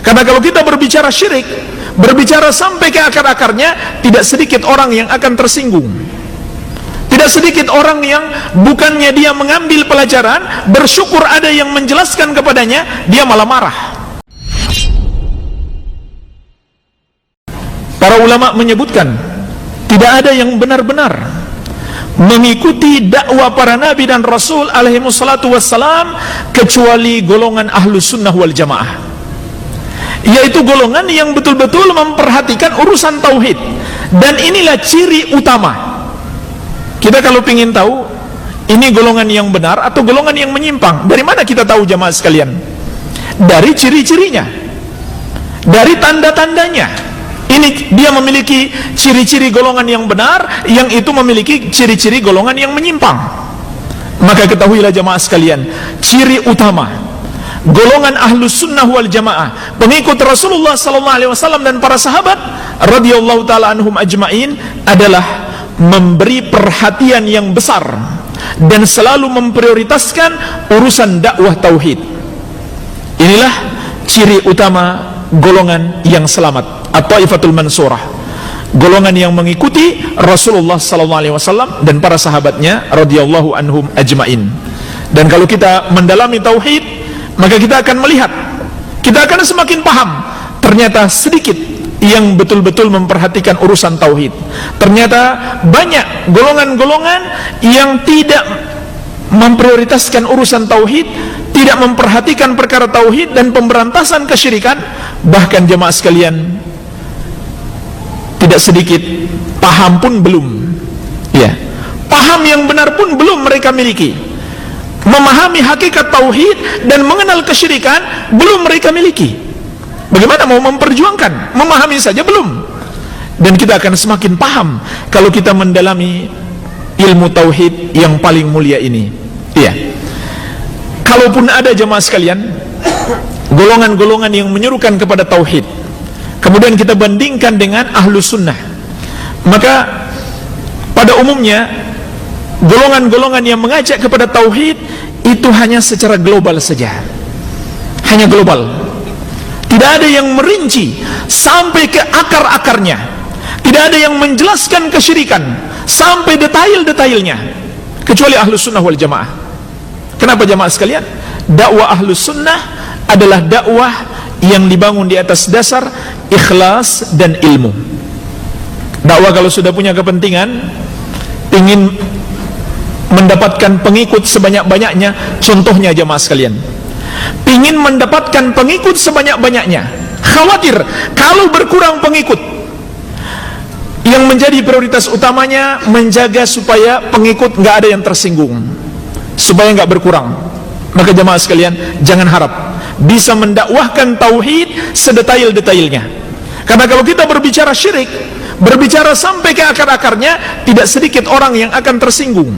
Karena kalau kita berbicara syirik, berbicara sampai ke akar-akarnya, tidak sedikit orang yang akan tersinggung. Tidak sedikit orang yang bukannya dia mengambil pelajaran, bersyukur ada yang menjelaskan kepadanya, dia malah marah. Para ulama menyebutkan, tidak ada yang benar-benar mengikuti dakwah para nabi dan rasul alaihi wassalatu wassalam kecuali golongan ahlus sunnah wal jamaah, yaitu golongan yang betul-betul memperhatikan urusan tauhid. Dan inilah ciri utama. Kita kalau ingin tahu ini golongan yang benar atau golongan yang menyimpang, dari mana kita tahu jamaah sekalian? Dari ciri-cirinya, dari tanda-tandanya. Ini dia memiliki ciri-ciri golongan yang benar, yang itu memiliki ciri-ciri golongan yang menyimpang. Maka ketahuilah jamaah sekalian, ciri utama golongan ahlus sunnah wal jamaah, pengikut Rasulullah SAW dan para sahabat radhiyallahu ta'ala anhum ajma'in, adalah memberi perhatian yang besar dan selalu memprioritaskan urusan dakwah tauhid. Inilah ciri utama golongan yang selamat, at-taifatul mansurah, golongan yang mengikuti Rasulullah SAW dan para sahabatnya radhiyallahu anhum ajma'in. Dan kalau kita mendalami tauhid, maka kita akan melihat, kita akan semakin paham, ternyata sedikit yang betul-betul memperhatikan urusan tauhid. Ternyata banyak golongan-golongan yang tidak memprioritaskan urusan tauhid, tidak memperhatikan perkara tauhid dan pemberantasan kesyirikan. Bahkan jemaah sekalian, tidak sedikit paham pun belum, ya, paham yang benar pun belum mereka miliki. Memahami hakikat tauhid dan mengenal kesyirikan belum mereka miliki. Bagaimana mau memperjuangkan? Memahami saja belum. Dan kita akan semakin paham kalau kita mendalami ilmu tauhid yang paling mulia ini. Iya. Kalaupun ada jemaah sekalian golongan-golongan yang menyerukan kepada tauhid, kemudian kita bandingkan dengan ahlus sunnah, maka pada umumnya golongan-golongan yang mengajak kepada tauhid itu hanya secara global saja, hanya global. Tidak ada yang merinci sampai ke akar-akarnya, tidak ada yang menjelaskan kesyirikan sampai detail-detailnya, kecuali ahlus sunnah wal jamaah. Kenapa jamaah sekalian? Dakwah ahlus sunnah adalah dakwah yang dibangun di atas dasar ikhlas dan ilmu. Dakwah kalau sudah punya kepentingan, ingin mendapatkan pengikut sebanyak-banyaknya, contohnya jamaah sekalian, ingin mendapatkan pengikut sebanyak-banyaknya, khawatir kalau berkurang pengikut, yang menjadi prioritas utamanya menjaga supaya pengikut nggak ada yang tersinggung, supaya nggak berkurang. Maka jamaah sekalian, jangan harap bisa mendakwahkan tauhid sedetail-detailnya. Karena kalau kita berbicara syirik, berbicara sampai ke akar-akarnya, tidak sedikit orang yang akan tersinggung.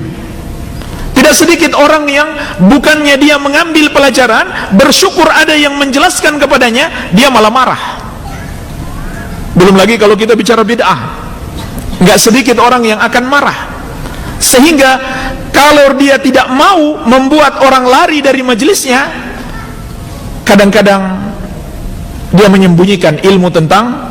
Tidak sedikit orang yang bukannya dia mengambil pelajaran, bersyukur ada yang menjelaskan kepadanya, dia malah marah. Belum lagi kalau kita bicara bid'ah, nggak sedikit orang yang akan marah. Sehingga kalau dia tidak mau membuat orang lari dari majelisnya, kadang-kadang dia menyembunyikan ilmu tentang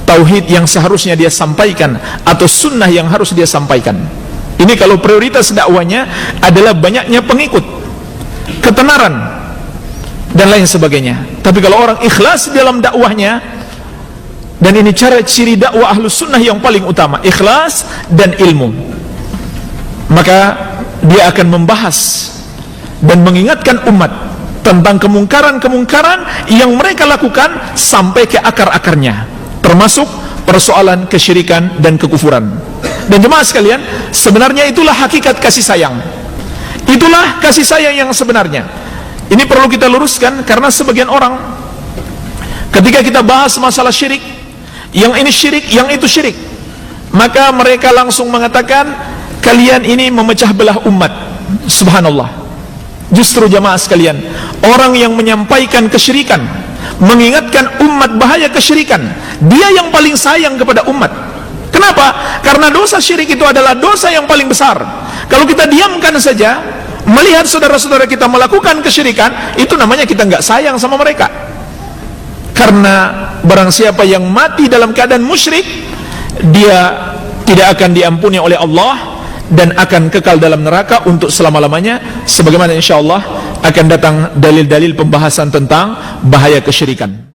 tauhid yang seharusnya dia sampaikan, atau sunnah yang harus dia sampaikan. Ini kalau prioritas dakwanya adalah banyaknya pengikut, ketenaran dan lain sebagainya. Tapi kalau orang ikhlas dalam dakwahnya, dan ini cara ciri dakwah ahlus sunnah yang paling utama, ikhlas dan ilmu, maka dia akan membahas dan mengingatkan umat tentang kemungkaran-kemungkaran yang mereka lakukan sampai ke akar-akarnya, termasuk persoalan kesyirikan dan kekufuran. Dan jemaah sekalian, sebenarnya itulah hakikat kasih sayang. Itulah kasih sayang yang sebenarnya. Ini perlu kita luruskan, karena sebagian orang ketika kita bahas masalah syirik, yang ini syirik, yang itu syirik, maka mereka langsung mengatakan kalian ini memecah belah umat. Subhanallah. Justru jamaah sekalian, orang yang menyampaikan kesyirikan, mengingatkan umat bahaya kesyirikan, dia yang paling sayang kepada umat. Kenapa? Karena dosa syirik itu adalah dosa yang paling besar. Kalau kita diamkan saja, melihat saudara-saudara kita melakukan kesyirikan, itu namanya kita nggak sayang sama mereka. karena barang siapa yang mati dalam keadaan musyrik, dia tidak akan diampuni oleh Allah dan akan kekal dalam neraka untuk selama-lamanya, sebagaimana insyaallah akan datang dalil-dalil pembahasan tentang bahaya kesyirikan.